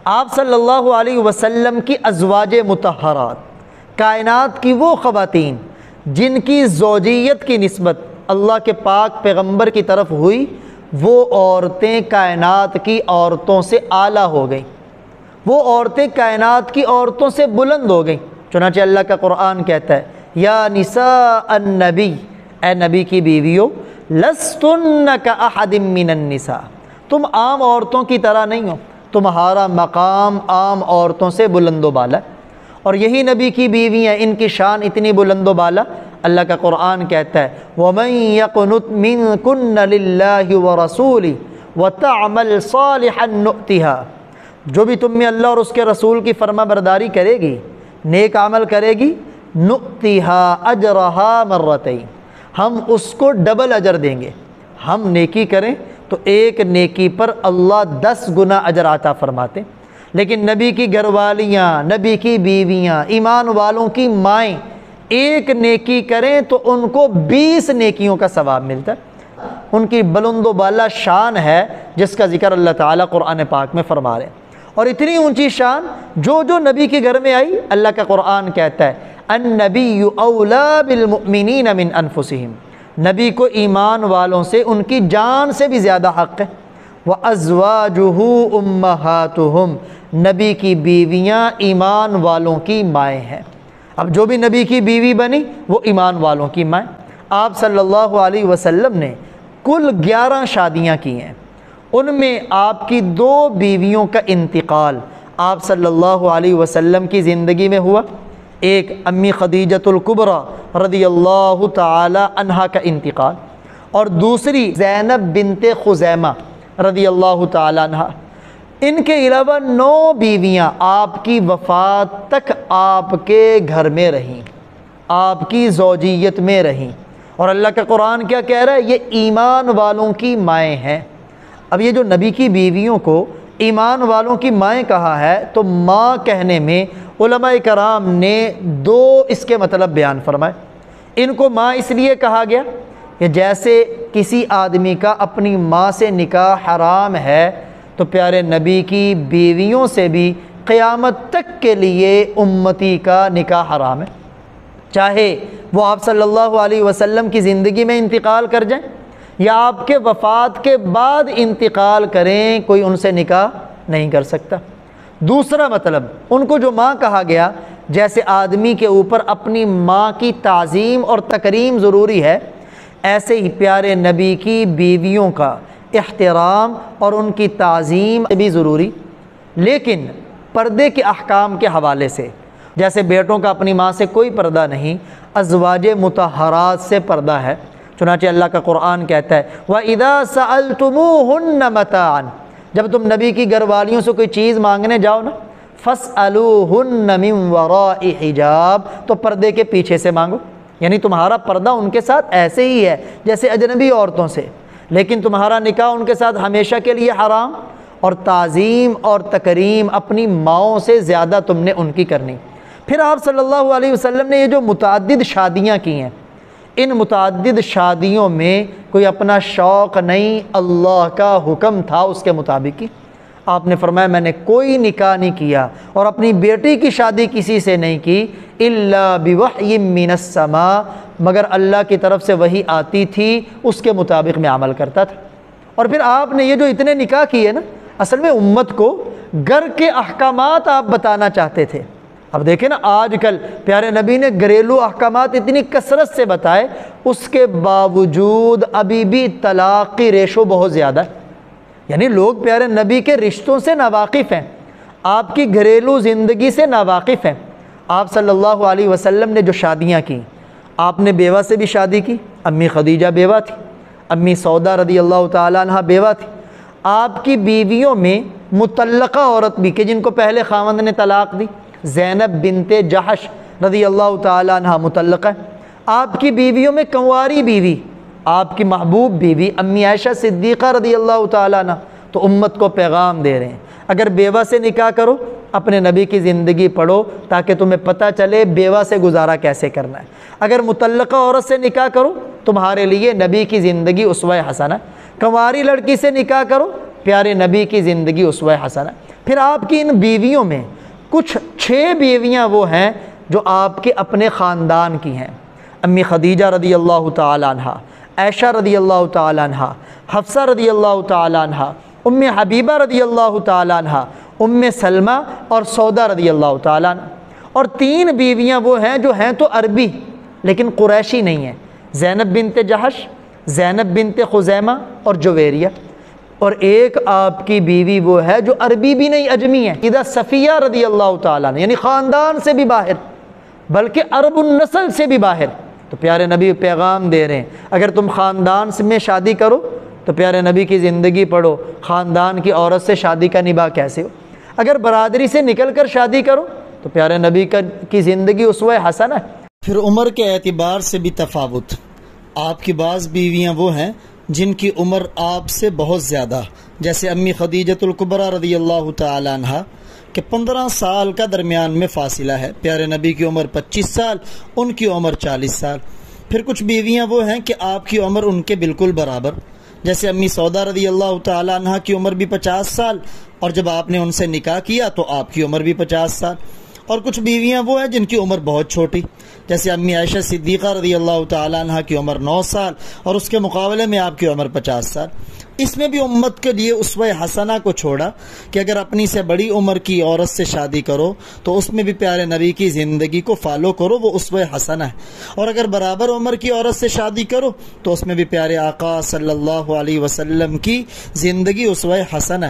آپ صلی اللہ علیہ وسلم کی ازواج مطہرات، کائنات کی وہ خواتین جن کی زوجیت کی نسبت اللہ کے پاک پیغمبر کی طرف ہوئی، وہ عورتیں کائنات کی عورتوں سے اعلیٰ ہو گئیں، وہ عورتیں کائنات کی عورتوں سے بلند ہو گئیں۔ چنانچہ اللہ کا قرآن کہتا ہے یا نساء النبی، اے نبی کی بیویوں، لستن کاحد من النساء، تم عام عورتوں کی طرح نہیں ہو، تمہارا مقام عام عورتوں سے بلند و بالا ہے۔ اور یہی نبی کی بیویاں، ان کی شان اتنی بلند و بالا، اللہ کا قرآن کہتا ہے وَمَن يَقْنُتْ مِنكُنَّ لِلَّهِ وَرَسُولِهِ وَتَعْمَلْ صَالِحًا نُؤْتِهَا، جو بھی تم میں اللہ اور اس کے رسول کی فرما برداری کرے گی، نیک عمل کرے گی، نُؤْتِهَا أَجْرَهَا مَرَّتَيْن، ہم اس کو ڈبل اجر دیں گے۔ ہم نیکی کریں تو ایک نیکی پر اللہ 10 گنا اجر عطا فرماتے، لیکن نبی کی گھر والیاں، نبی کی بیویاں، ایمان والوں کی مائیں ایک نیکی کریں تو ان کو 20 نیکیوں کا ثواب ملتا ہے۔ ان کی بلند و بالا شان ہے جس کا ذکر اللہ تعالیٰ قرآن پاک میں فرما رہے ہیں، اور اتنی اونچی شان جو نبی کے گھر میں آئی، اللہ کا قرآن کہتا ہے النبی اولیٰ بالمؤمنین من انفسہم، نبی کو ایمان والوں سے ان کی جان سے بھی زیادہ حق ہے۔ وَأَزْوَاجُهُ أُمَّهَاتُهُمْ، نبی کی بیویاں ایمان والوں کی مائیں ہیں۔ اب جو بھی نبی کی بیوی بنی وہ ایمان والوں کی مائیں۔ آپ صلی اللہ علیہ وسلم نے کل 11 شادیاں کی ہیں، ان میں آپ کی 2 بیویوں کا انتقال آپ صلی اللہ علیہ وسلم کی زندگی میں ہوا۔ ایک امی خدیجۃ الکبریٰ رضی اللہ تعالی عنہا کا انتقال، اور دوسری زینب بنت خزیمہ رضی اللہ تعالی عنہا۔ ان کے علاوہ 9 بیویاں آپ کی وفات تک آپ کے گھر میں رہیں، آپ کی زوجیت میں رہیں، اور اللہ کا قرآن کیا کہہ رہا ہے؟ یہ ایمان والوں کی مائیں ہیں۔ اب یہ جو نبی کی بیویوں کو ایمان والوں کی مائیں کہا ہے، تو ماں کہنے میں علماء کرام نے 2 اس کے مطلب بیان فرمائے۔ ان کو ماں اس لیے کہا گیا کہ جیسے کسی آدمی کا اپنی ماں سے نکاح حرام ہے، تو پیارے نبی کی بیویوں سے بھی قیامت تک کے لیے امتی کا نکاح حرام ہے، چاہے وہ آپ صلی اللہ علیہ وسلم کی زندگی میں انتقال کر جائیں یا آپ کے وفات کے بعد انتقال کریں، کوئی ان سے نکاح نہیں کر سکتا۔ دوسرا مطلب، ان کو جو ماں کہا گیا، جیسے آدمی کے اوپر اپنی ماں کی تعظیم اور تکریم ضروری ہے، ایسے ہی پیارے نبی کی بیویوں کا احترام اور ان کی تعظیم بھی ضروری، لیکن پردے کے احکام کے حوالے سے، جیسے بیٹوں کا اپنی ماں سے کوئی پردہ نہیں، ازواج مطہرات سے پردہ ہے۔ چنانچہ اللہ کا قرآن کہتا ہے وَإِذَا سَأَلْتُمُوهُنَّ مَتَاعًا، جب تم نبی کی گھر والیوں سے کوئی چیز مانگنے جاؤ نا، فَاسْأَلُوهُنَّ مِنْ وَرَاءِ حِجَاب، تو پردے کے پیچھے سے مانگو، یعنی تمہارا پردہ ان کے ساتھ ایسے ہی ہے جیسے اجنبی عورتوں سے، لیکن تمہارا نکاح ان کے ساتھ ہمیشہ کے لیے حرام، اور تعظیم اور تکریم اپنی ماؤں سے زیادہ تم نے ان کی کرنی۔ پھر آپ صلی اللہ علیہ وسلم نے یہ جو متعدد شادیاں کی ہیں، ان متعدد شادیوں میں کوئی اپنا شوق نہیں، اللہ کا حکم تھا اس کے مطابق ہی۔ آپ نے فرمایا میں نے کوئی نکاح نہیں کیا اور اپنی بیٹی کی شادی کسی سے نہیں کی الا بوحی من السماء، مگر اللہ کی طرف سے وحی آتی تھی، اس کے مطابق میں عمل کرتا تھا۔ اور پھر آپ نے یہ جو اتنے نکاح کیے نا، اصل میں امت کو گھر کے احکامات آپ بتانا چاہتے تھے۔ اب دیکھیں نا، آج کل پیارے نبی نے گھریلو احکامات اتنی کثرت سے بتائے، اس کے باوجود ابھی بھی طلاق کی ریشو بہت زیادہ ہے، یعنی لوگ پیارے نبی کے رشتوں سے ناواقف ہیں، آپ کی گھریلو زندگی سے ناواقف ہیں۔ آپ صلی اللہ علیہ وسلم نے جو شادیاں کی، آپ نے بیوہ سے بھی شادی کی، امی خدیجہ بیوہ تھی، امی سودا رضی اللہ تعالیٰ عنہ بیوہ تھی۔ آپ کی بیویوں میں مطلقہ عورت بھی کہ جن کو پہلے خاوند نے طلاق دی، زینب بنت جحش رضی اللہ تعالیٰ عنہ مطلقہ ہے۔ آپ کی بیویوں میں کنواری بیوی، آپ کی محبوب بیوی امی عائشہ صدیقہ رضی اللہ تعالیٰ عنہ، تو امت کو پیغام دے رہے ہیں اگر بیوہ سے نکاح کرو، اپنے نبی کی زندگی پڑھو تاکہ تمہیں پتہ چلے بیوہ سے گزارا کیسے کرنا ہے۔ اگر مطلقہ عورت سے نکاح کرو، تمہارے لیے نبی کی زندگی اسوہ حسنہ، کنواری لڑکی سے نکاح کرو، پیارے نبی کی زندگی اسوہ حسنہ۔ پھر آپ کی ان بیویوں میں کچھ 6 بیویاں وہ ہیں جو آپ کے اپنے خاندان کی ہیں۔ امی خدیجہ رضی اللہ تعالی عنہ، عائشہ رضی اللہ تعالی عنہ، حفصہ رضی اللہ تعالی عنہ، ام حبیبہ رضی اللہ تعالی عنہ، ام سلمہ اور سودا رضی اللہ تعالی عنہ۔ اور 3 بیویاں وہ ہیں جو ہیں تو عربی لیکن قریشی نہیں ہیں، زینب بنت جہش، زینب بنت خزیمہ اور جویریہ۔ اور ایک آپ کی بیوی وہ ہے جو عربی بھی نہیں، اجمی ہے، سیدہ صفیہ رضی اللہ تعالیٰ عنہ، یعنی خاندان سے بھی باہر بلکہ عرب النسل سے بھی باہر۔ تو پیارے نبی پیغام دے رہے ہیں اگر تم خاندان میں شادی کرو تو پیارے نبی کی زندگی پڑھو، خاندان کی عورت سے شادی کا نباہ کیسے ہو۔ اگر برادری سے نکل کر شادی کرو تو پیارے نبی کی زندگی اسوہ حسنہ ہے۔ پھر عمر کے اعتبار سے بھی تفاوت، آپ کی بعض بیویاں وہ ہیں جن کی عمر آپ سے بہت زیادہ، جیسے امی خدیجۃ الکبریٰ رضی اللہ تعالی عنہ کہ 15 سال کا درمیان میں فاصلہ ہے، پیارے نبی کی عمر 25 سال، ان کی عمر 40 سال۔ پھر کچھ بیویاں وہ ہیں کہ آپ کی عمر ان کے بالکل برابر، جیسے امی سودا رضی اللہ تعالی عنہ کی عمر بھی 50 سال، اور جب آپ نے ان سے نکاح کیا تو آپ کی عمر بھی 50 سال۔ اور کچھ بیویاں وہ ہیں جن کی عمر بہت چھوٹی، جیسے امی عائشہ صدیقہ رضی اللہ تعالی عنہ کی عمر 9 سال اور اس کے مقابلے میں آپ کی عمر 50 سال۔ اس میں بھی امت کے لیے اسوہ حسنہ کو چھوڑا کہ اگر اپنی سے بڑی عمر کی عورت سے شادی کرو تو اس میں بھی پیارے نبی کی زندگی کو فالو کرو، وہ اسوہ حسنہ ہے، اور اگر برابر عمر کی عورت سے شادی کرو تو اس میں بھی پیارے آقا صلی اللہ علیہ وسلم کی زندگی اسوہ حسنہ ہے۔